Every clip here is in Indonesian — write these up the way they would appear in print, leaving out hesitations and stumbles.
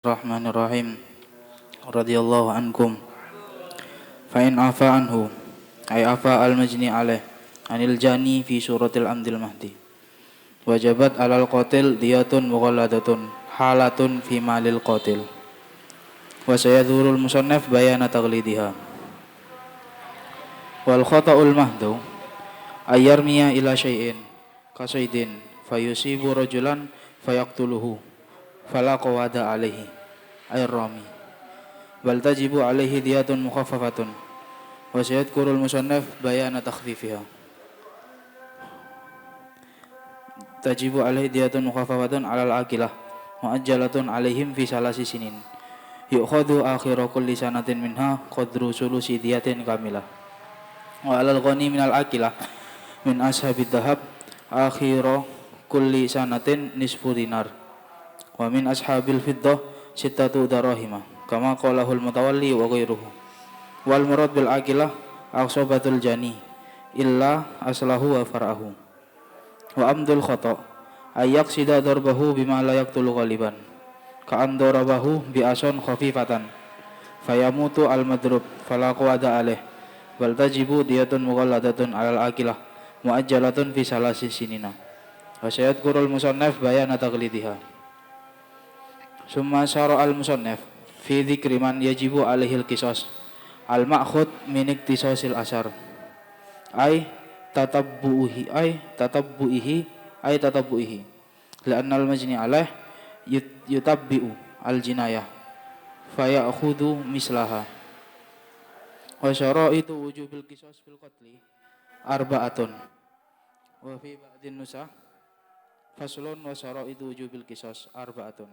Bismillahirrahmanirrahim. Radhiyallahu ankum. Fa in afa anhu ay afa al-majni alaih anil jani fi suratil amdil mahdi. Wajabat alal qatil diyatun mughalladatun halatun fi malil qatil. Wa sayadhurul musannaf bayana taghlidiha. Wal khata'ul mahdu ayyarmiya ila syai'in kasaidin fayusibu rajulan fayaqtuluhu fala qawada alaihi ay rami. Bal tajibu alaihi diyatun mukhaffafatun wa sayadkurul musannaf bayana takhfifiha. Tajibu alaihi diyatun mukhaffafatun alal aqilah muajjalatun alaihim fi salasi sinin yu'khadhu akhiru kulli sanatin minha qadru sulusi diyatin kamilah wa alal ghani minal aqilah min ashabid dhahab akhiru kulli sanatin nisfu dinar wa min ashabil fiddah sittatu darahima kama qalahul mutawalli wa ghairuhu. Wal murad bil aqilah aqsabatul jani illa aslahu wa farahu. Wa amdul khata ayak sida darbahu bima la yaqtulu ghaliban ka andarabahu bi ason khafifatan fayamutu al madrub fala qawada alaih bal tajibu diyatun mughalladatun alal aqilah muajjalatun fi salasi sinina wa sayadkurul musannaf bayana taghlidiha. Summa syara al musannaf fi dzikri man yajibu alaihil qisas al ma'khud min iktisasil asar ay tatabbuihi la'anna al majni alaih yutabbi'u al jinayah faya'khudhu mislaha wa syara'itu wujubil qisas fil qatli arba'atun wa fi ba'din nusah faslun wa syara'itu wujubil qisas arba'atun.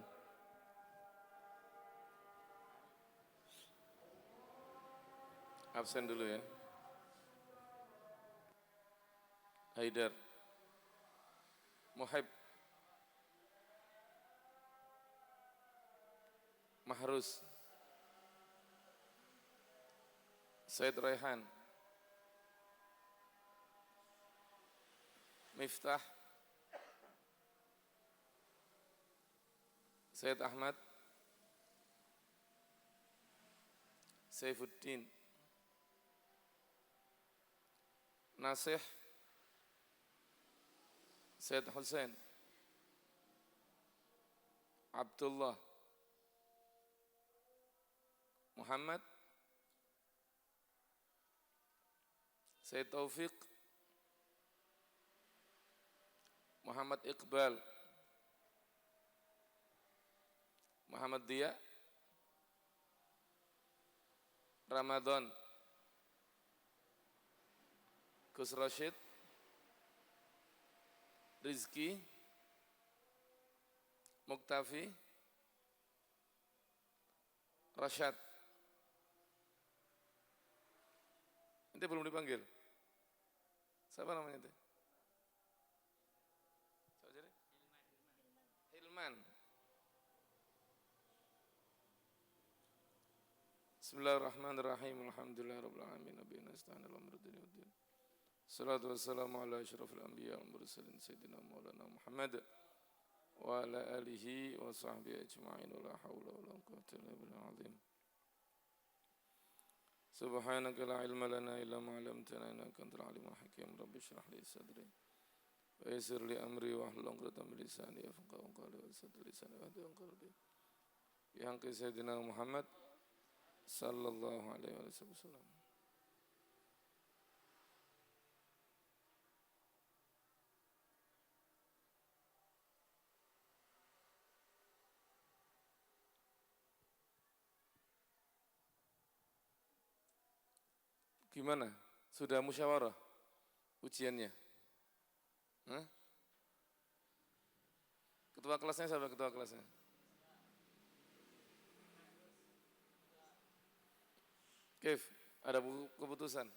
Absen dulu ya. Haidar, Muhib, Mahrus, Said Raihan, Miftah, Said Ahmad, Saifuddin, Nasih, Said Hussein, Abdullah, Muhammad, Said Taufik, Muhammad Iqbal, Muhammad Dia, Ramadan, Gus Rashid, Rizki, Muktafi, Rashad. Ini belum dipanggil. Siapa namanya itu? Hilman. Bismillahirrahmanirrahim. Alhamdulillahirabbil alamin. Nabiyina ista'anil amruddin waddin. Salatu wassalamu ala asyrafil anbiya wal mursalin sayyidina maulana Muhammad wa ala alihi wa sahbihi ajma'in wa la hawla wa la quwwata illa billahil azim. Subhanaka la ilma lana illa ma 'allamtana innaka antal alimul hakim. Rabbi shrah li sadri wa yassir li amri wa hlul 'uqdatam min lisani yafqahu qawli wa saddid lisani wa hadi qalbi. Bi haqqi sayyidina Muhammad sallallahu alaihi wasallam. Gimana? Sudah musyawarah ujiannya? Hah? Ketua kelasnya siapa ketua kelasnya? Kif, ada keputusan?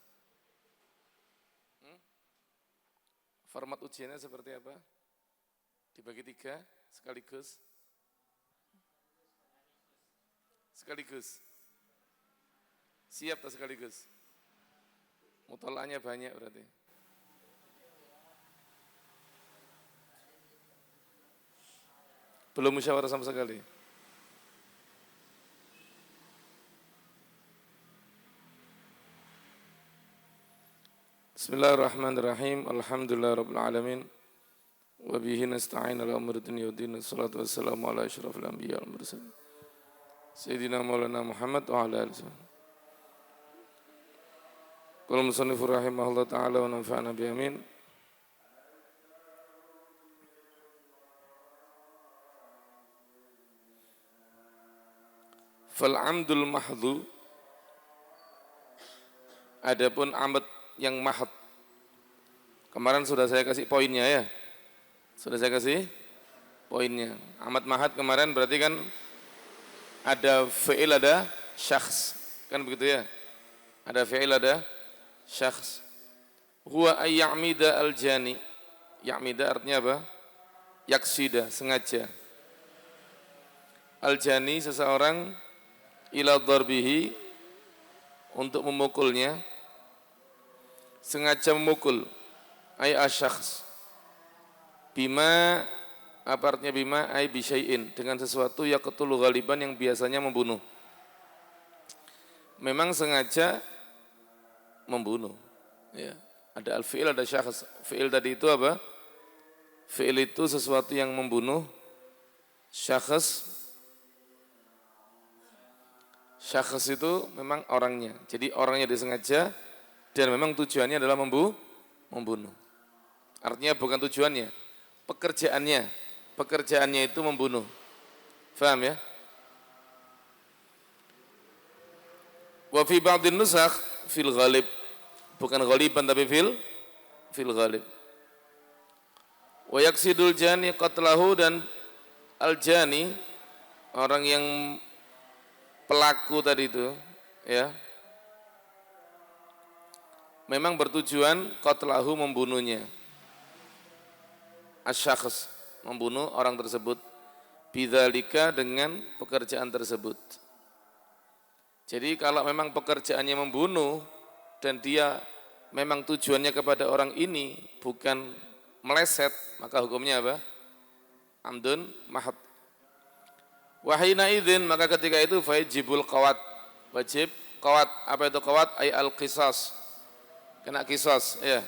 Format ujiannya seperti apa? Dibagi 3 sekaligus? Sekaligus? Siap tak sekaligus? Mutolanya banyak berarti. Belum musyawarah sama sekali. Bismillahirrahmanirrahim. Alhamdulillahirabbil alamin. Wa bihi nasta'in ala umuri dunya waddin. Wassalatu wassalamu ala asyrafil anbiya wal mursalin. Sayyidina Maulana Muhammad wa ala alihi. Qala musannif rahimahullah ta'ala wa nafa'ana bi amin. Fal amdul mahdhu, adapun amd yang mahad. Kemarin sudah saya kasih poinnya ya. Sudah saya kasih poinnya. Amad mahad kemarin berarti kan ada fi'il, ada syakhs. Kan begitu ya? Ada fi'il, ada syakhs. Huwa ayya'mida al-jani. Ya'mida artinya apa? Yaksida, sengaja. Al-jani seseorang ila darbihi, untuk memukulnya, sengaja memukul, ay asyakhs, bima, apa artinya bima, ay bisyai'in, dengan sesuatu yaqtulu ghaliban, yang biasanya membunuh. Memang sengaja membunuh ya. Ada al-fi'il, ada syakhs. Fi'il tadi itu apa? Fi'il itu sesuatu yang membunuh. Syakhs itu memang orangnya. Jadi orangnya disengaja dan memang tujuannya adalah membunuh. Artinya bukan tujuannya, pekerjaannya. Pekerjaannya itu membunuh. Faham ya? Wa fi ba'dhin nusakh fil ghalib. Bukan ghaliban tapi fil ghalib. Wa yaksidul jani qatlahu, dan al-jani, orang yang pelaku tadi itu ya, memang bertujuan qatlahu, membunuhnya. Asyakhs, membunuh orang tersebut. Bidzalika, dengan pekerjaan tersebut. Jadi kalau memang pekerjaannya membunuh dan dia memang tujuannya kepada orang ini, bukan meleset, maka hukumnya apa? Amdun mahad. Wahina idzin, maka ketika itu fajibul qawat, wajib qawat. Apa itu qawat? Ay al-qisas, kena qisas ya,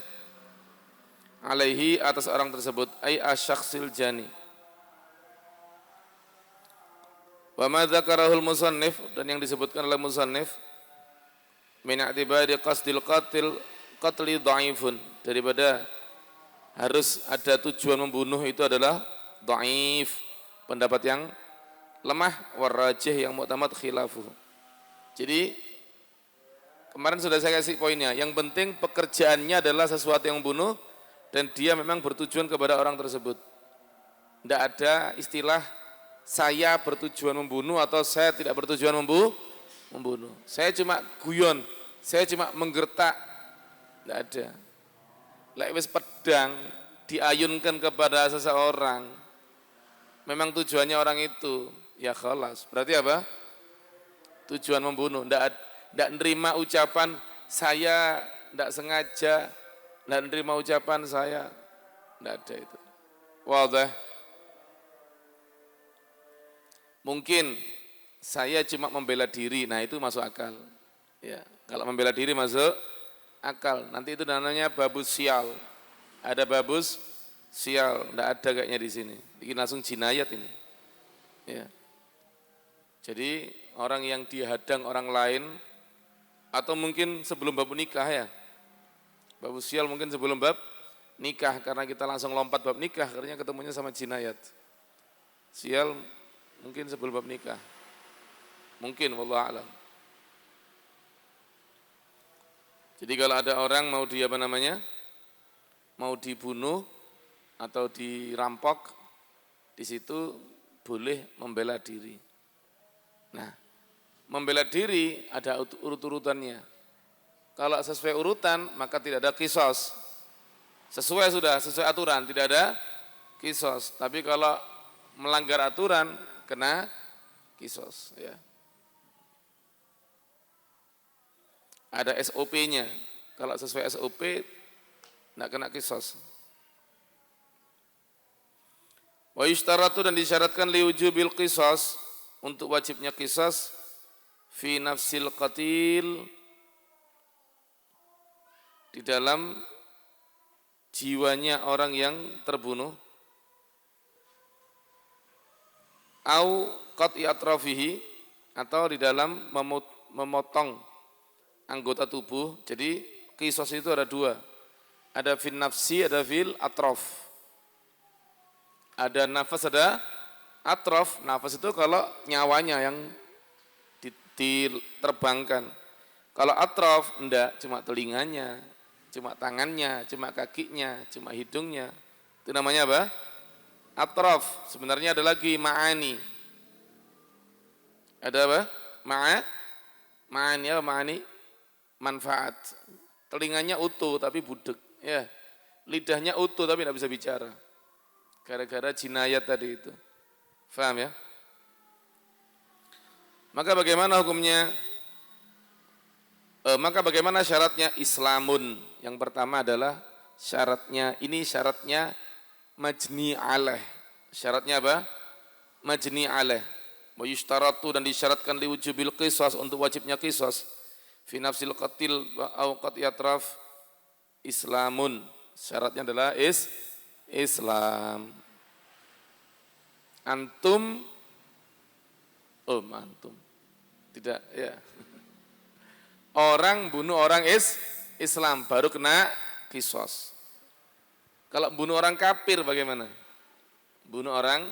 alaihi, atas orang tersebut, ay asyakhsil jani. Wa ma dzakarahul musannif, dan yang disebutkan oleh musannif, min i'tibari qasdil qatli dhaifun, daripada harus ada tujuan membunuh itu adalah dhaif, pendapat yang lemah, warrajih, yang mu'tamad khilafuh. Jadi kemarin sudah saya kasih poinnya. Yang penting pekerjaannya adalah sesuatu yang membunuh dan dia memang bertujuan kepada orang tersebut. Tidak ada istilah saya bertujuan membunuh atau saya tidak bertujuan membunuh. Saya cuma guyon, saya cuma menggertak. Tidak ada. Lewis pedang diayunkan kepada seseorang, memang tujuannya orang itu, ya khalas. Berarti apa? Tujuan membunuh. Tidak nerima ucapan saya tidak sengaja, tidak nerima ucapan saya, tidak ada itu. Wadah. Mungkin saya cuma membela diri, nah itu masuk akal. Ya, kalau membela diri masuk akal. Nanti itu namanya babus sial. Ada babus sial, tidak ada kayaknya di sini. Bikin langsung jinayat ini. Ya. Jadi orang yang dihadang orang lain, atau mungkin sebelum bab nikah ya. Babus sial mungkin sebelum bab nikah, karena kita langsung lompat bab nikah, akhirnya ketemunya sama jinayat. Sial mungkin sebelum bab nikah. Mungkin, wallahu a'lam. Jadi kalau ada orang mau mau dibunuh atau dirampok, di situ boleh membela diri. Nah, membela diri ada urut-urutannya. Kalau sesuai urutan maka tidak ada qisas. Sesuai aturan, tidak ada qisas. Tapi kalau melanggar aturan kena qisas ya. Ada SOP-nya. Kalau sesuai SOP tidak kena qisas. Wa yushtaratu, dan disyaratkan liwujubil qisas, untuk wajibnya qisas, fi nafsil qatil, di dalam jiwanya orang yang terbunuh, au qat'i atrafihi, atau di dalam memotong anggota tubuh. Jadi qisas itu ada dua, ada fil nafsi, ada fil atraf. Ada nafas, ada atraf. Nafas itu kalau nyawanya yang diterbangkan. Kalau atraf enggak, cuma telinganya, cuma tangannya, cuma kakinya, cuma hidungnya. Itu namanya apa? Atraf. Sebenarnya ada lagi ma'ani. Ada apa? Ma'ani apa ma'ani? Manfaat. Telinganya utuh tapi budek, ya. Lidahnya utuh tapi tidak bisa bicara. Gara-gara jinayat tadi itu. Faham ya? Maka bagaimana hukumnya? Maka bagaimana syaratnya? Islamun. Yang pertama adalah syaratnya, ini syaratnya majni alaih. Syaratnya apa? Majni alaih. Wa yushtaratu, dan disyaratkan liwujubil qisas, untuk wajibnya qisas. Fi nafsil qatil au qat'i atraf islamun. Syaratnya adalah Islam. Antum tidak, ya. Orang bunuh orang Islam baru kena qisas. Kalau bunuh orang kafir bagaimana? Bunuh orang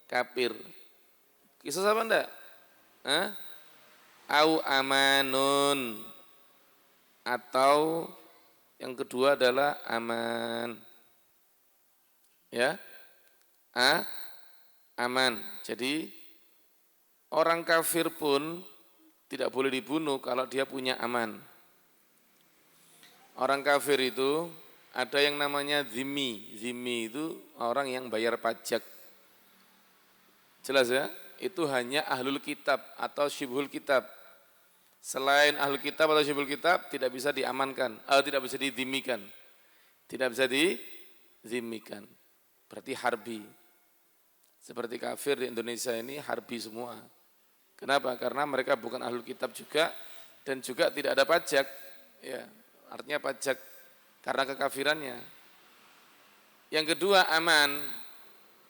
kafir. Qisas apa enggak? Au amanun, atau yang kedua adalah aman. Ya. Aman. Jadi orang kafir pun tidak boleh dibunuh kalau dia punya aman. Orang kafir itu ada yang namanya zimmi. Zimmi itu orang yang bayar pajak. Jelas ya? Itu hanya ahlul kitab atau syibhul kitab. Selain ahlul kitab atau syibhul kitab tidak bisa diamankan, tidak bisa dizimmikan. Tidak bisa dizimmikan. Berarti harbi. Seperti kafir di Indonesia ini harbi semua. Kenapa? Karena mereka bukan ahlul kitab juga, dan juga tidak ada pajak. Ya, artinya pajak karena kekafirannya. Yang kedua aman.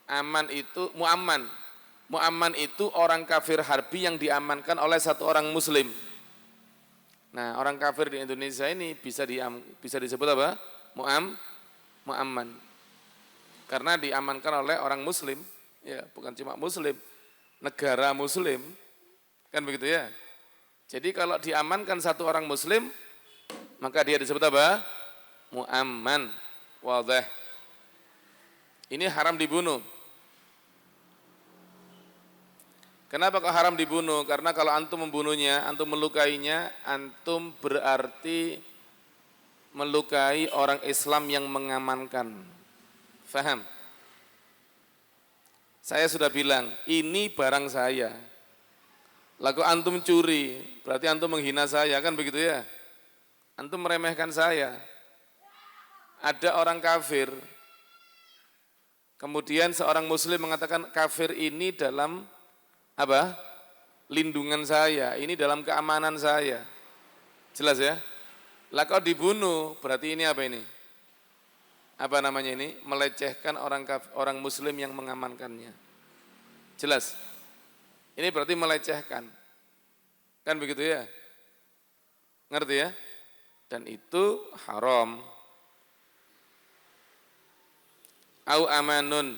Aman itu mu'amman. Mu'amman itu orang kafir harbi yang diamankan oleh satu orang muslim. Nah, orang kafir di Indonesia ini bisa disebut apa? Mu'amman. Karena diamankan oleh orang muslim, ya, bukan cuma muslim, negara muslim. Kan begitu ya? Jadi kalau diamankan satu orang muslim, maka dia disebut apa? Mu'amman. Wadih. Ini haram dibunuh. Kenapa kok haram dibunuh? Karena kalau antum membunuhnya, antum melukainya, antum berarti melukai orang Islam yang mengamankan. Faham? Saya sudah bilang, ini barang saya. Lalu antum curi, berarti antum menghina saya, kan begitu ya? Antum meremehkan saya. Ada orang kafir, kemudian seorang muslim mengatakan kafir ini dalam apa? Lindungan saya, ini dalam keamanan saya. Jelas ya? Lah kalau dibunuh, berarti ini apa ini? Apa namanya ini? Melecehkan orang muslim yang mengamankannya. Jelas? Ini berarti melecehkan. Kan begitu ya? Ngerti ya? Dan itu haram. Au amanun.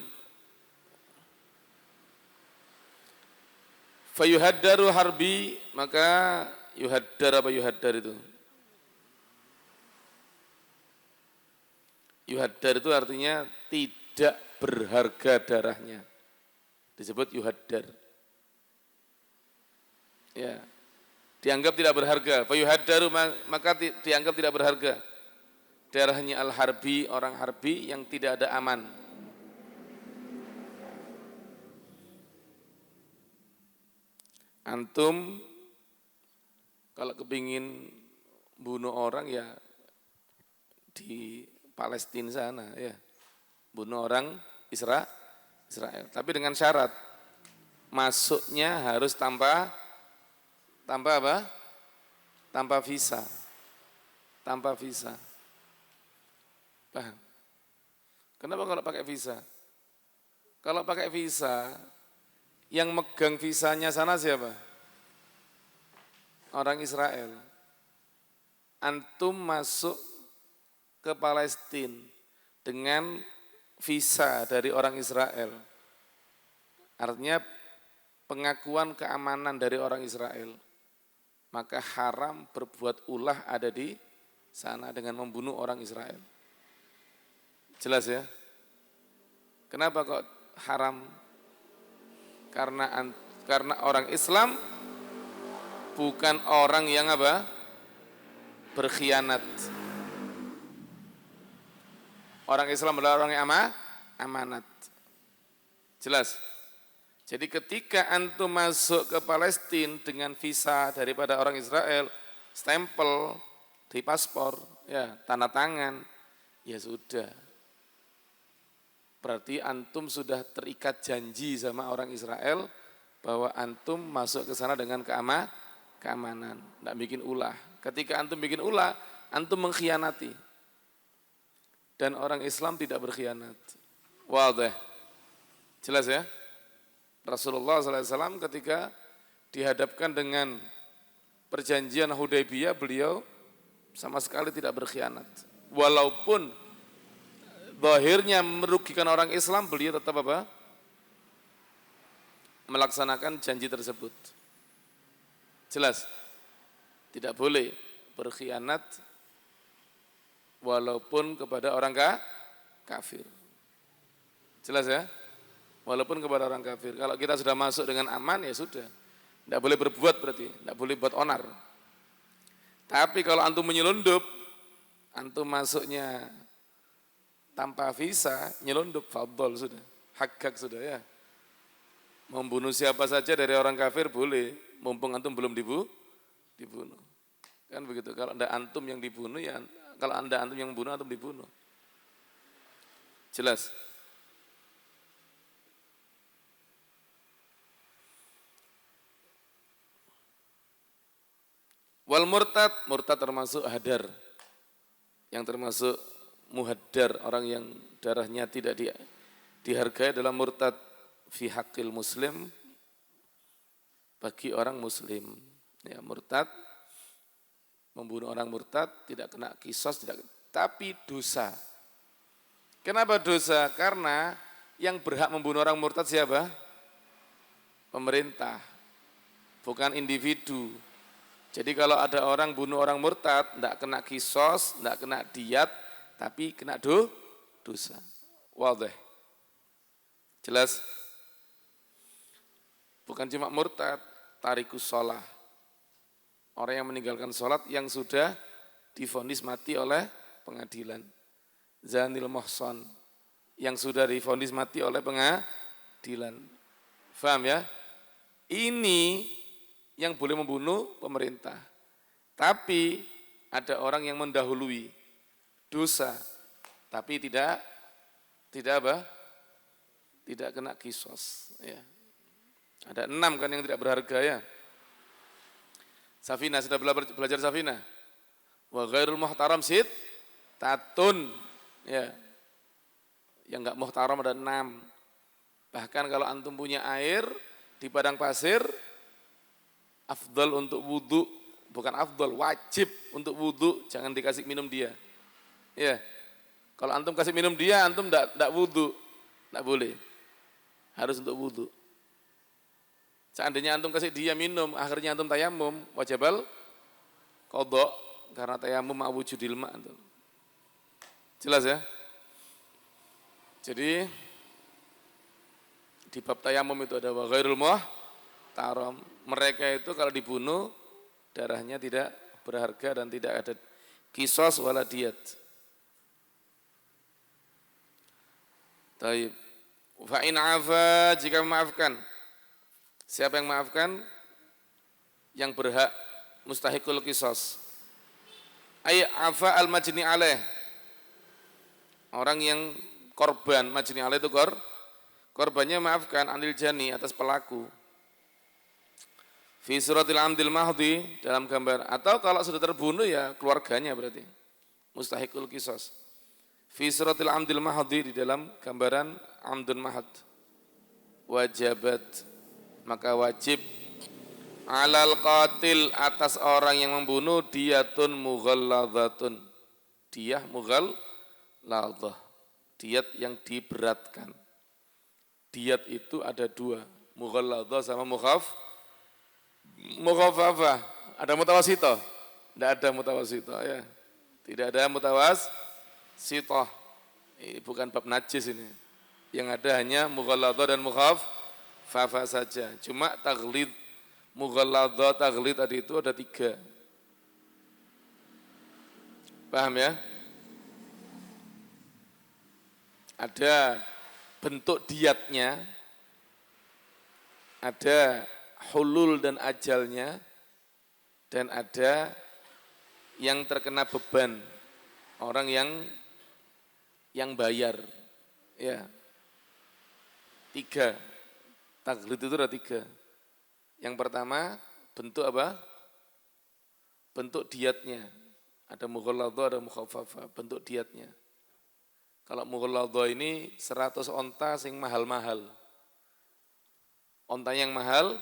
Fayuhaddaru harbi, maka yuhaddar apa yuhaddar itu? Yuhaddar itu artinya tidak berharga darahnya. Disebut yuhaddar. Ya. Dianggap tidak berharga. Fayuhaddaru, maka dianggap tidak berharga. Darahnya al-harbi, orang harbi yang tidak ada aman. Antum kalau kepingin bunuh orang ya di Palestina sana ya. Bunuh orang Israel. Tapi dengan syarat masuknya harus tanpa apa? Tanpa visa. Tanpa visa. Paham? Kenapa kalau pakai visa? Kalau pakai visa, yang megang visanya sana siapa? Orang Israel. Antum masuk ke Palestina dengan visa dari orang Israel. Artinya pengakuan keamanan dari orang Israel. Maka haram berbuat ulah ada di sana dengan membunuh orang Israel. Jelas ya? Kenapa kok haram? Karena orang Islam bukan orang yang apa? Berkhianat. Orang Islam adalah orang yang amanat. Jelas? Jadi ketika antum masuk ke Palestina dengan visa daripada orang Israel, stempel di paspor, ya tanda tangan, ya sudah. Berarti antum sudah terikat janji sama orang Israel bahwa antum masuk ke sana dengan keamanan, tidak bikin ulah. Ketika antum bikin ulah, antum mengkhianati. Dan orang Islam tidak berkhianat. Wadah. Jelas ya? Rasulullah SAW ketika dihadapkan dengan perjanjian Hudaybiyah, beliau sama sekali tidak berkhianat. Walaupun zahirnya merugikan orang Islam, beliau tetap apa? Melaksanakan janji tersebut. Jelas? Tidak boleh berkhianat walaupun kepada orang kafir. Jelas ya? Walaupun kepada orang kafir. Kalau kita sudah masuk dengan aman, ya sudah. Tidak boleh berbuat berarti, tidak boleh buat onar. Tapi kalau antum menyelundup, antum masuknya tanpa visa, nyelundup, fadol sudah. Hak sudah ya. Membunuh siapa saja dari orang kafir boleh, mumpung antum belum dibunuh. Kan begitu, kalau anda antum yang dibunuh, ya kalau anda antum yang membunuh, antum dibunuh. Jelas? Wal murtad termasuk hadar, yang termasuk muhaddar, orang yang darahnya tidak dihargai dalam murtad fi haqqil muslim, bagi orang muslim. Ya, murtad, membunuh orang murtad tidak kena qisas, tapi dosa. Kenapa dosa? Karena yang berhak membunuh orang murtad siapa? Pemerintah, bukan individu. Jadi kalau ada orang bunuh orang murtad, tidak kena qisas, tidak kena diyat, tapi kena dosa. Wadah. Jelas? Bukan cuma murtad, tarikus sholah. Orang yang meninggalkan sholat yang sudah divonis mati oleh pengadilan. Zanil muhsan, yang sudah divonis mati oleh pengadilan. Faham ya? Ini yang boleh membunuh pemerintah. Tapi ada orang yang mendahului dosa, tapi tidak apa? Tidak kena qisas. Ya. Ada 6 kan yang tidak berharga ya. Safina, sudah belajar Safina? Wa ghairul muhtaram tatun. Ya. Yang enggak muhtaram ada 6. Bahkan kalau antum punya air di padang pasir, afdal untuk wudhu, bukan afdal, wajib untuk wudhu, jangan dikasih minum dia. Ya, kalau antum kasih minum dia, antum tidak wudhu, tidak boleh, harus untuk wudhu. Seandainya antum kasih dia minum, akhirnya antum tayamum, wajibal qadha, karena tayamum ma'wujudil ma'. Jelas ya? Jadi di bab tayamum itu ada wa ghairul muhtaram. Mereka itu kalau dibunuh darahnya tidak berharga dan tidak ada qisas wala diyat. Taib. Fa in afa, jika memaafkan. Siapa yang memaafkan? Yang berhak mustahiqul qisas. Ay afa al majni alaih. Orang yang korban, majni alaih itu korbannya maafkan anil jani atas pelaku. Fi suratil amdil mahdi, dalam gambar, atau kalau sudah terbunuh ya keluarganya berarti mustahiqul qisas. Fi suratil amdil mahdi, di dalam gambaran amdun mahad. Wajabat, maka wajib alal qatil, atas orang yang membunuh, diyatun mughalladhatun, diyah mughalladhah, diyat yang diberatkan. Diyat itu ada dua, mughalladhah sama mukhafafah. Ada mutawasithah? Tidak ada mutawasithah ya. Tidak ada mutawasithah. Ini bukan bab najis ini. Yang ada hanya mughalladhah dan mukhafafah saja. Cuma taghlid, mughalladhah, taghlid tadi itu ada 3. Paham ya? Ada bentuk diyatnya, ada hulul dan ajalnya, dan ada yang terkena beban, orang yang bayar. Ya, 3. Taghlid itu ada 3. Yang pertama bentuk apa? Bentuk diyatnya. Ada mughalladhah, ada mukhafafah, bentuk diyatnya. Kalau mughalladhah ini 100 onta sing mahal-mahal. Onta yang mahal.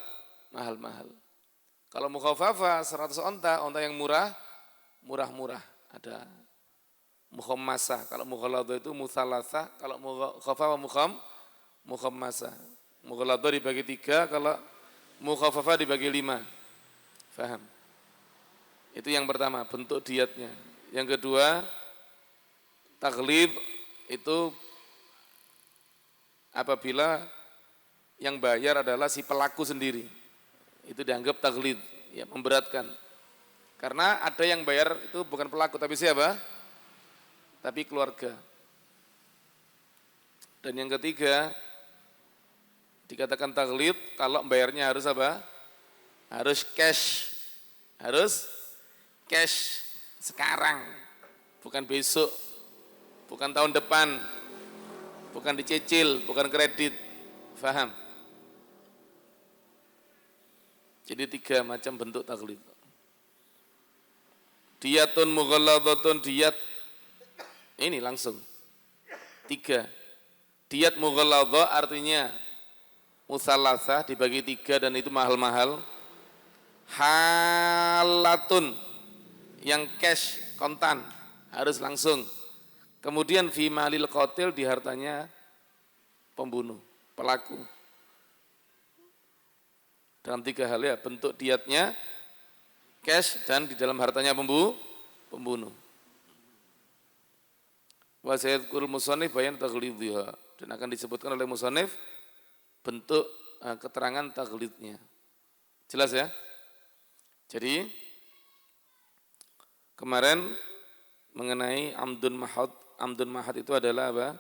Kalau mukhafafah 100 onta yang murah-murah. Ada mukhammasa. Kalau mughalladhah itu mutsalatsa, kalau mukhafafah mukhammasa. Mughalladhah dibagi 3, kalau mukhafafah dibagi 5. Faham? Itu yang pertama, bentuk diyatnya. Yang kedua, taghlid itu apabila yang bayar adalah si pelaku sendiri. Itu dianggap taghlid, ya, memberatkan. Karena ada yang bayar itu bukan pelaku, tapi siapa? Tapi keluarga. Dan yang ketiga, dikatakan taghlid kalau bayarnya harus apa? Harus cash. Harus cash sekarang, bukan besok, bukan tahun depan, bukan dicicil, bukan kredit. Faham? Jadi 3 macam bentuk taghlid. Diyatun mughalladhatun, diyat ini langsung 3. Diyat mughalladhah artinya musalasah dibagi 3 dan itu mahal-mahal. Halatun yang cash, kontan, harus langsung. Kemudian fi malil qatil, di hartanya pembunuh, pelaku. Dalam 3 hal ya, bentuk diyatnya, cash, dan di dalam hartanya pembunuh. Wa sayadkurul musannif bayan taghlidhiha, dan akan disebutkan oleh musannif bentuk keterangan taghlidnya. Jelas ya? Jadi kemarin mengenai amdun mahad itu adalah apa?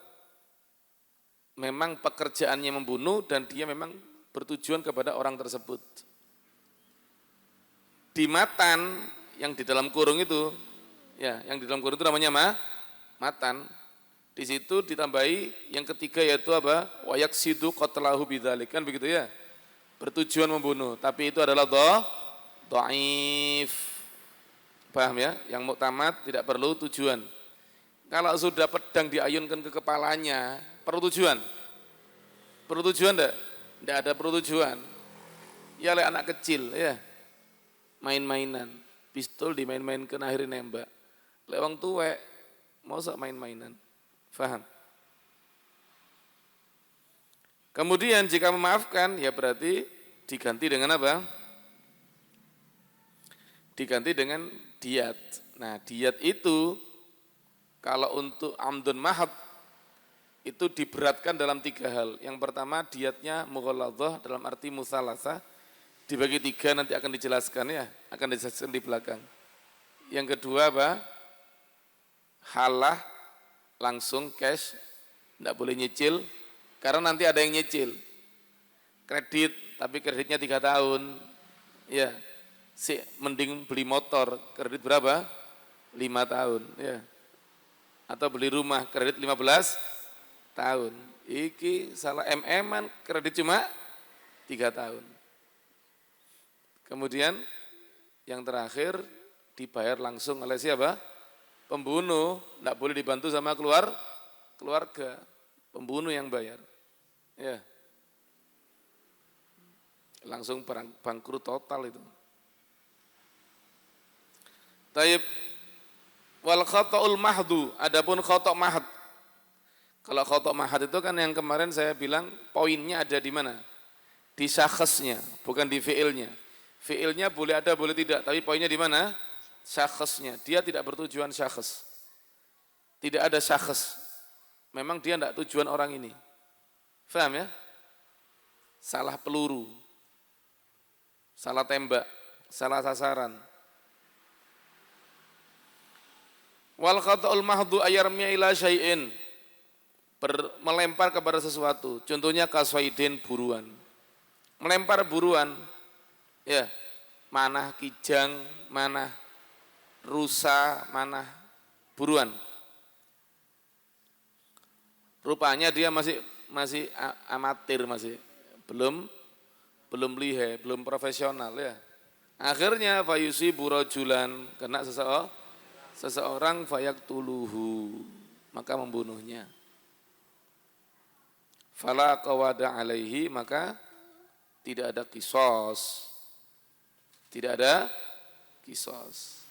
Memang pekerjaannya membunuh dan dia memang bertujuan kepada orang tersebut. Di matan yang di dalam kurung itu, ya, yang di dalam kurung itu namanya matan. Di situ ditambahi yang ketiga yaitu apa? Wa yaqsidu qatlahu bidzalik, kan begitu ya? Bertujuan membunuh, tapi itu adalah dhaif. Paham ya? Yang muktamad tidak perlu tujuan. Kalau sudah pedang diayunkan ke kepalanya, perlu tujuan? Perlu tujuan enggak? Enggak ada perlu tujuan. Ya oleh anak kecil ya. Main-mainan, pistol dimain-mainkan akhirnya nembak. Lek wong tuwek mosok main-mainan. Faham? Kemudian jika memaafkan ya berarti diganti dengan apa? Diganti dengan diyat. Nah, diyat itu kalau untuk amdun mahad itu diberatkan dalam 3 hal. Yang pertama diyatnya mughalladhah dalam arti musalasah, dibagi 3 nanti akan dijelaskan ya, akan dijelaskan di belakang. Yang kedua apa? Halah, langsung cash, tidak boleh nyicil, karena nanti ada yang nyicil. Kredit, tapi kreditnya 3 tahun. Ya, mending beli motor, kredit berapa? 5 tahun. Ya. Atau beli rumah, kredit 15 tahun. Iki salah MM-an, kredit cuma 3 tahun. Kemudian yang terakhir dibayar langsung oleh siapa? Pembunuh tidak boleh dibantu sama keluarga. Pembunuh yang bayar. Ya. Langsung bangkrut total itu. Taib wal khata'ul mahdu, adapun khata' mahd. Kalau khata' mahd itu kan yang kemarin saya bilang poinnya ada di mana? Di syakhsnya, bukan di fi'ilnya. Fi'ilnya boleh ada, boleh tidak, tapi poinnya di mana? Syakhsnya. Dia tidak bertujuan syakhs. Tidak ada syakhs. Memang dia tidak tujuan orang ini. Faham ya? Salah peluru. Salah tembak, salah sasaran. Wal khata'ul mahdu ayarmiya ila syai'in, melempar kepada sesuatu. Contohnya kaswaidin, buruan. Melempar buruan, ya, manah kijang, manah rusa, manah buruan. Rupanya dia masih amatir, masih belum lihai, belum profesional ya. Akhirnya fayusi burajulan, kena seseorang fayaktuluhu, maka membunuhnya. Fala qawada alaihi, maka tidak ada kisos. Tidak ada kisos.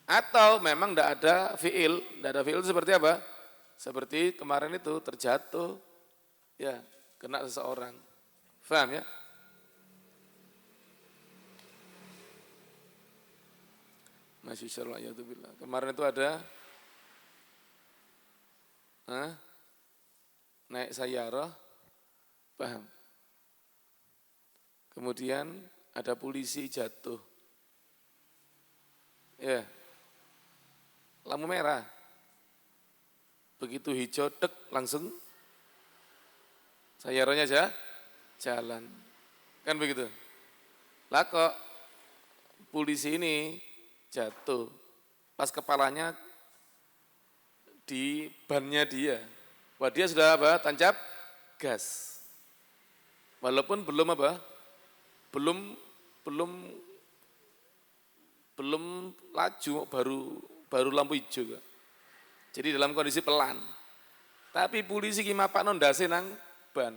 Atau memang tidak ada fi'il. Tidak ada fi'il seperti apa? Seperti kemarin itu terjatuh, ya, kena seseorang. Faham ya? Masya Allah, ya billah. Kemarin itu ada naik sayyarah, paham? Kemudian ada polisi jatuh, ya, lampu merah, begitu hijau, dek, langsung sayyarahnya aja jalan, kan begitu. Lah kok polisi ini jatuh pas kepalanya di bannya dia. Wah, dia sudah apa? Tancap gas. Walaupun belum apa? Belum laju, baru lampu hijau. Jadi dalam kondisi pelan. Tapi polisi ki mapak ndase nang ban.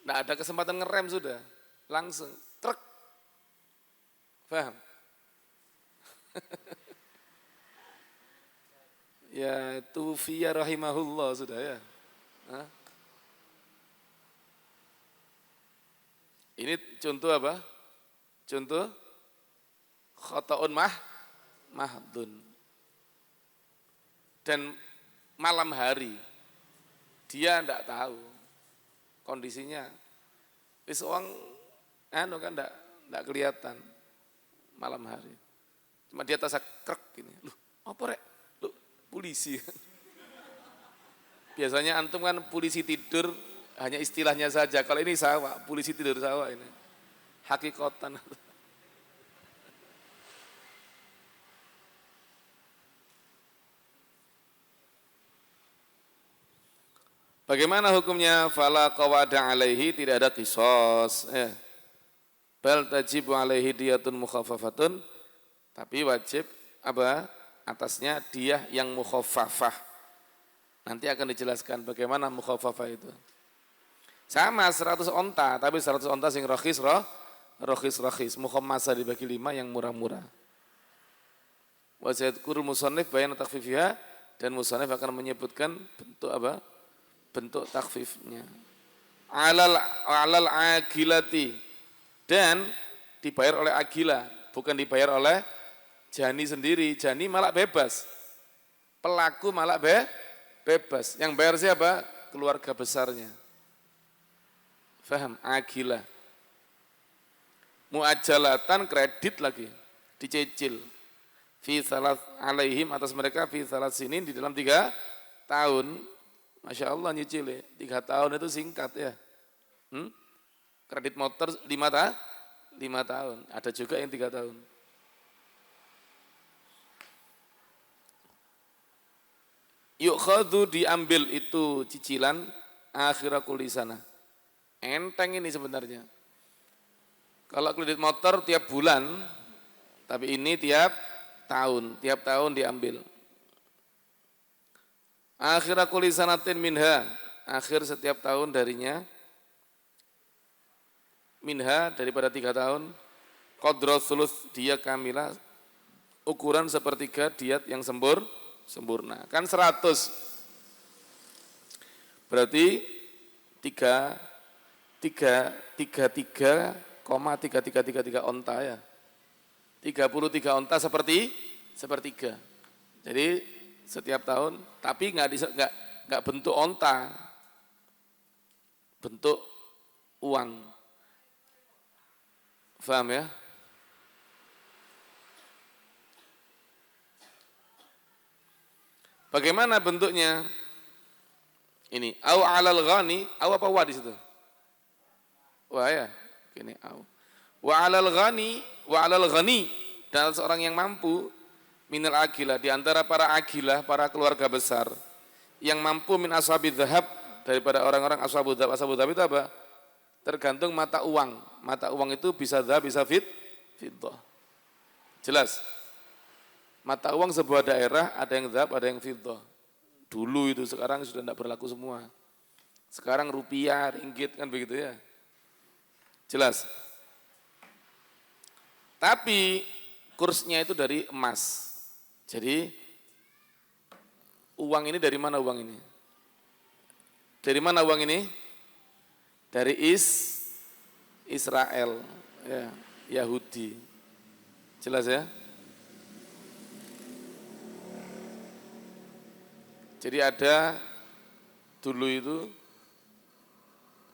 Nggak ada kesempatan ngerem sudah. Langsung truk. Paham? Ya tufiya rahimahullah sudah ya. Hah? Ini contoh apa? Contoh khata'un mahdun. Dan malam hari dia tidak tahu kondisinya. Wis wong kan tidak kelihatan malam hari. Cuma dia tas krek gini. Loh, apa rek? Loh, polisi. Biasanya antum kan polisi tidur hanya istilahnya saja. Kalau ini sawah, polisi tidur sawah ini. Hakikatan. Bagaimana hukumnya? Fala qawada alaihi, tidak ada qisas. Bal tajibu alaihi diyatun mukhaffafatun, tapi wajib apa? Atasnya diyah yang mukhaffafah. Nanti akan dijelaskan bagaimana mukhaffafah itu. Sama 100 onta, tapi 100 onta sing rakhis. Mukhammasa dibagi 5 yang murah-murah. Wa sayadkurul musannif bayan takhfifiyah, dan musannif akan menyebutkan bentuk apa? Bentuk takhfifnya. Alal agilati, dan dibayar oleh agila, bukan dibayar oleh jani sendiri. Jani malah bebas, pelaku malah bebas. Yang bayar siapa? Keluarga besarnya. Faham? Agila. Muajjalatan, kredit lagi, dicicil. Fi salat alaihim, atas mereka, fi salat sinin, di dalam 3 tahun. Masya Allah nyicil ya, 3 tahun itu singkat ya. Kredit motor 5 tahun, ada juga yang 3 tahun. Yukhadhu, diambil itu cicilan, akhira kulli sana. Enteng ini sebenarnya. Kalau kredit motor tiap bulan, tapi ini tiap tahun, tiap tahun diambil. Akhir kulli sanatin minha, akhir setiap tahun darinya, minha daripada 3 tahun, qadra sulus dia kamilah, ukuran sepertiga diat yang sempurna. Kan 100, berarti 33,3333 onta ya. 33 onta sepertiga. Jadi setiap tahun, tapi nggak bentuk onta, bentuk uang. Paham ya? Bagaimana bentuknya? Ini au alal ghani, au apa wa di situ? Wa ya, gini au. Wa alal ghani, dan seorang yang mampu minal agilah, di antara para agilah, para keluarga besar yang mampu min ashabid dzahab, daripada orang-orang ashabud dzahab. Ashabud dzahab itu apa? Tergantung mata uang. Mata uang itu bisa dzahab, bisa fiddah. Jelas? Mata uang sebuah daerah ada yang dzahab, ada yang fiddah. Dulu itu, sekarang sudah tidak berlaku semua. Sekarang rupiah, ringgit, kan begitu ya. Jelas? Tapi kursnya itu dari emas. Jadi uang ini dari mana uang ini? Dari mana uang ini? Dari Israel, ya, Yahudi. Jelas ya? Jadi ada dulu itu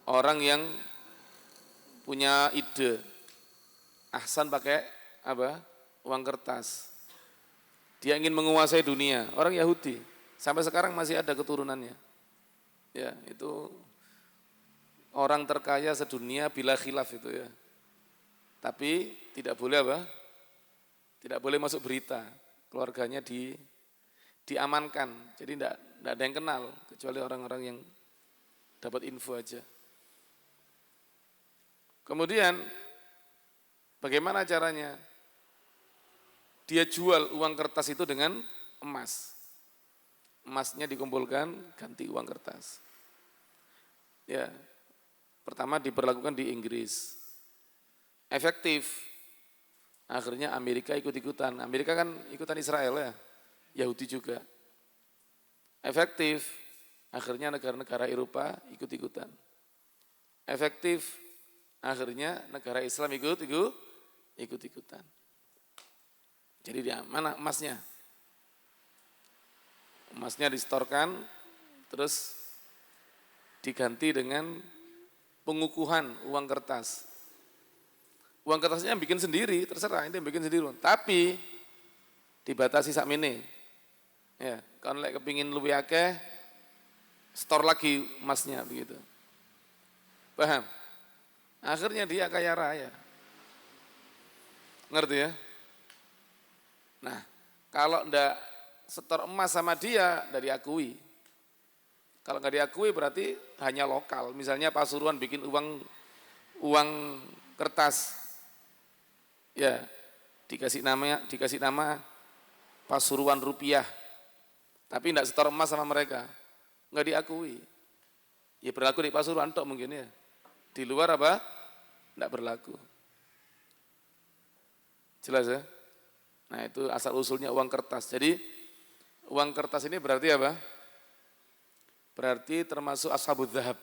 orang yang punya ide, Ahsan pakai apa? Uang kertas. Dia ingin menguasai dunia, orang Yahudi. Sampai sekarang masih ada keturunannya. Ya, itu orang terkaya sedunia bila khilaf itu ya. Tapi tidak boleh apa? Tidak boleh masuk berita. Keluarganya diamankan. Jadi tidak ada yang kenal kecuali orang-orang yang dapat info aja. Kemudian bagaimana caranya? Dia jual uang kertas itu dengan emas. Emasnya dikumpulkan, ganti uang kertas. Ya, pertama diberlakukan di Inggris. Efektif. Akhirnya Amerika ikut-ikutan. Amerika kan ikutan Israel ya. Yahudi juga. Efektif. Akhirnya negara-negara Eropa ikut-ikutan. Efektif. Akhirnya negara Islam ikut-ikutan. Jadi di mana emasnya? Emasnya distorkan, terus diganti dengan pengukuhan uang kertas. Uang kertasnya yang bikin sendiri, terserah, itu yang bikin sendiri. Tapi dibatasi sakmene. Ya, kalau lek kepingin luwih akeh, store lagi emasnya begitu. Paham? Akhirnya dia kaya raya. Ngerti ya? Nah, kalau ndak setor emas sama dia, ndak diakui. Kalau nggak diakui berarti hanya lokal. Misalnya Pasuruan bikin uang kertas, ya dikasih nama Pasuruan rupiah, tapi ndak setor emas sama mereka, nggak diakui. Ya berlaku di Pasuruan tok mungkin ya. Di luar apa? Ndak berlaku. Jelas ya? Nah itu asal usulnya uang kertas. Jadi uang kertas ini berarti apa? Berarti termasuk ashabudz dzahab.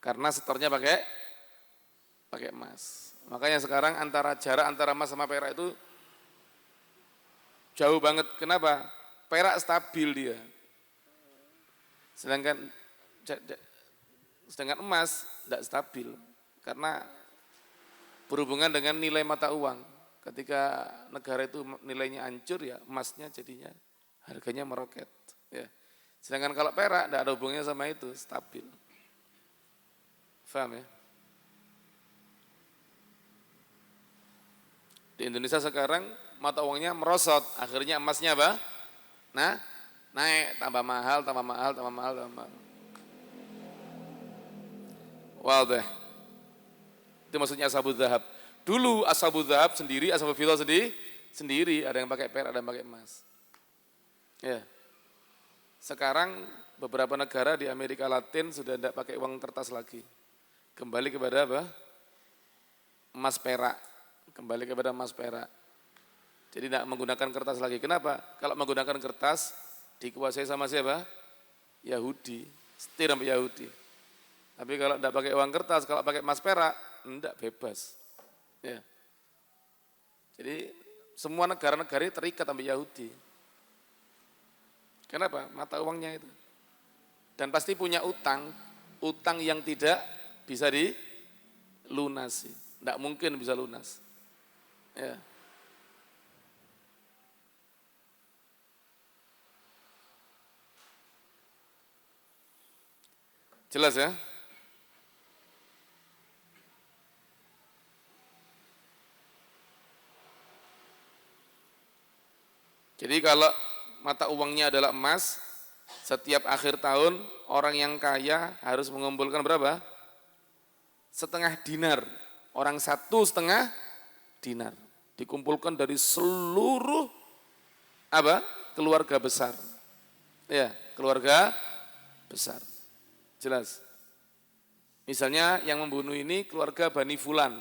Karena setornya pakai emas. Makanya sekarang jarak antara emas sama perak itu jauh banget. Kenapa? Perak stabil dia. Sedangkan emas tidak stabil. Karena berhubungan dengan nilai mata uang. Ketika negara itu nilainya hancur ya emasnya jadinya harganya meroket. Ya. Sedangkan kalau perak tidak ada hubungannya sama itu, stabil. Paham ya? Di Indonesia sekarang mata uangnya merosot, akhirnya emasnya apa? Nah, naik, tambah mahal. Wadah. Itu maksudnya ashabudz dzahab. Dulu ashabudz dzahab sendiri, ashabul fiddah sendiri, ada yang pakai perak, ada yang pakai emas. Ya. Sekarang beberapa negara di Amerika Latin sudah tidak pakai uang kertas lagi. Kembali kepada apa? Emas perak. Kembali kepada emas perak. Jadi tidak menggunakan kertas lagi. Kenapa? Kalau menggunakan kertas dikuasai sama siapa? Yahudi. Setir sampai Yahudi. Tapi kalau tidak pakai uang kertas, kalau pakai emas perak, tidak bebas. Ya. Jadi semua negara-negara terikat sampai Yahudi. Kenapa? Mata uangnya itu. Dan pasti punya utang, utang yang tidak bisa dilunasi. Tidak mungkin bisa lunas. Ya. Jelas ya? Jadi kalau mata uangnya adalah emas, setiap akhir tahun orang yang kaya harus mengumpulkan berapa? Setengah dinar. Orang 1,5 dinar. Dikumpulkan dari seluruh apa? Keluarga besar. Ya, keluarga besar. Jelas. Misalnya yang membunuh ini keluarga Bani Fulan.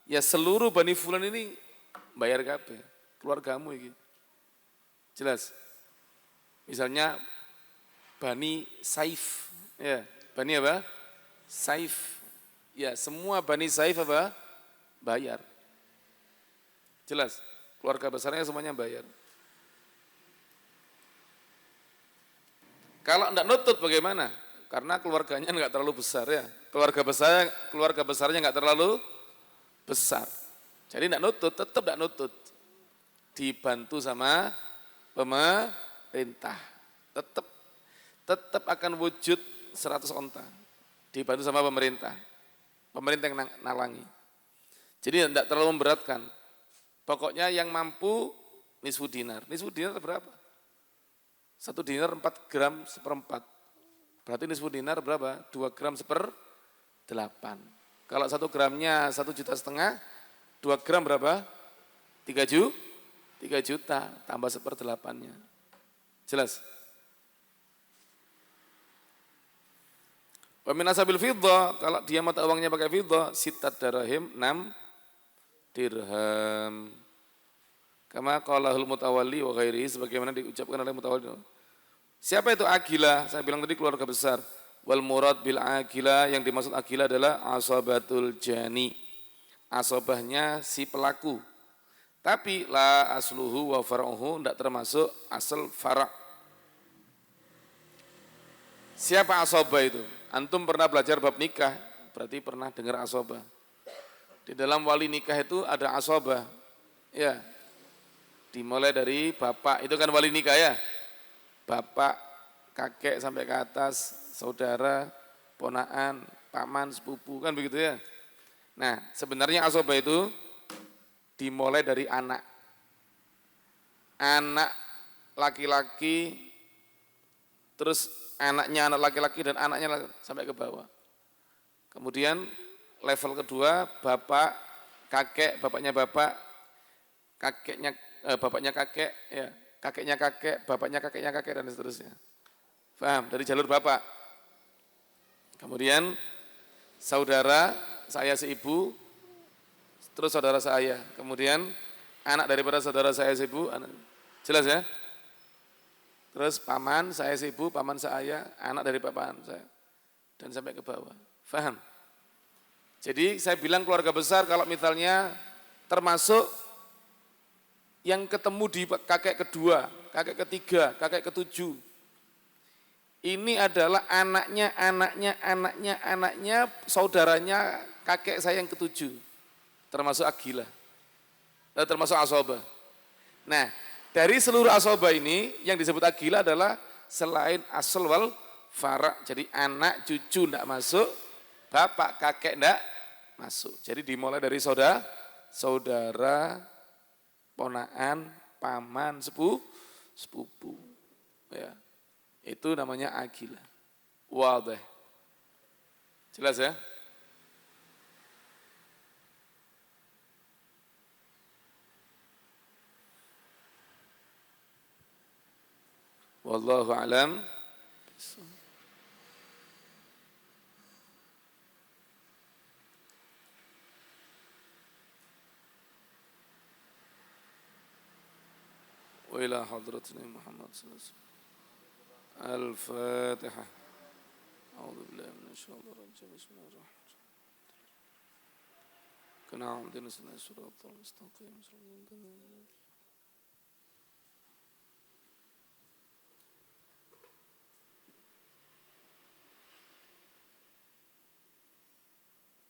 Ya seluruh Bani Fulan ini bayar kabeh. Keluargamu ini. Jelas. Misalnya Bani Saif, ya, Bani apa? Saif. Ya, semua Bani Saif apa? Bayar. Jelas. Keluarga besarnya semuanya bayar. Kalau enggak nutut bagaimana? Karena keluarganya enggak terlalu besar ya. Keluarga besarnya enggak terlalu besar. Jadi enggak nutut, tetap enggak nutut. Dibantu sama pemerintah, tetap akan wujud 100 onta, dibantu sama pemerintah yang nalangi. Jadi tidak terlalu memberatkan. Pokoknya yang mampu nisfu dinar berapa? 1 dinar 4 gram seperempat. Berarti nisfu dinar berapa? 2 gram seper 8. Kalau 1 gramnya 1,5 juta, 2 gram berapa? 3 juta tambah seper 8-nya. Jelas? Wa min asabil fiddah, kalau dia mata uangnya pakai fiddah, 6 dirham, 6 dirham. Kama qalahul mutawalli wa ghairihi, sebagaimana diucapkan oleh mutawalli. Siapa itu agilah? Saya bilang tadi keluarga besar. Wal murad bil agilah, yang dimaksud agilah adalah asabatul jani. Asobahnya si pelaku. Tapi la asluhu wa far'uhu, tidak termasuk asal fara'. Siapa asobah itu? Antum pernah belajar bab nikah, berarti pernah dengar asobah. Di dalam wali nikah itu ada asobah. Ya, dimulai dari bapak, itu kan wali nikah ya. Bapak, kakek sampai ke atas, saudara, ponaan, paman, sepupu, kan begitu ya. Nah, sebenarnya asobah itu dimulai dari anak. Anak laki-laki, terus anaknya anak laki-laki dan anaknya sampai ke bawah. Kemudian level kedua, bapak, kakek, bapaknya bapak, kakeknya, bapaknya kakek, ya, kakeknya kakek, bapaknya kakeknya kakek, dan seterusnya. Paham? Dari jalur bapak. Kemudian saudara, saya seibu, terus saudara saya, kemudian anak daripada saudara saya seibu, jelas ya? Terus paman saya seibu, paman saya, anak dari paman saya, dan sampai ke bawah. Faham? Jadi saya bilang keluarga besar kalau misalnya termasuk yang ketemu di kakek kedua, kakek ketiga, kakek ketujuh. Ini adalah anaknya, saudaranya kakek saya yang ketujuh. Termasuk agilah, termasuk asobah. Nah, dari seluruh asobah ini yang disebut agilah adalah selain asal wal fara'. Jadi anak, cucu tidak masuk, bapak, kakek tidak masuk. Jadi dimulai dari saudara, ponaan, paman, sepupu. Ya, itu namanya agilah. Wadah. Jelas ya? Wallahu alam. Wa ila hadratina Muhammad sallallahu alaihi wasallam. Al-Fatihah. A'udzu billahi minasyaitonir rajim. Bismillahirrahmanirrahim. Kana 'abdina sallallahu alaihi wasallam.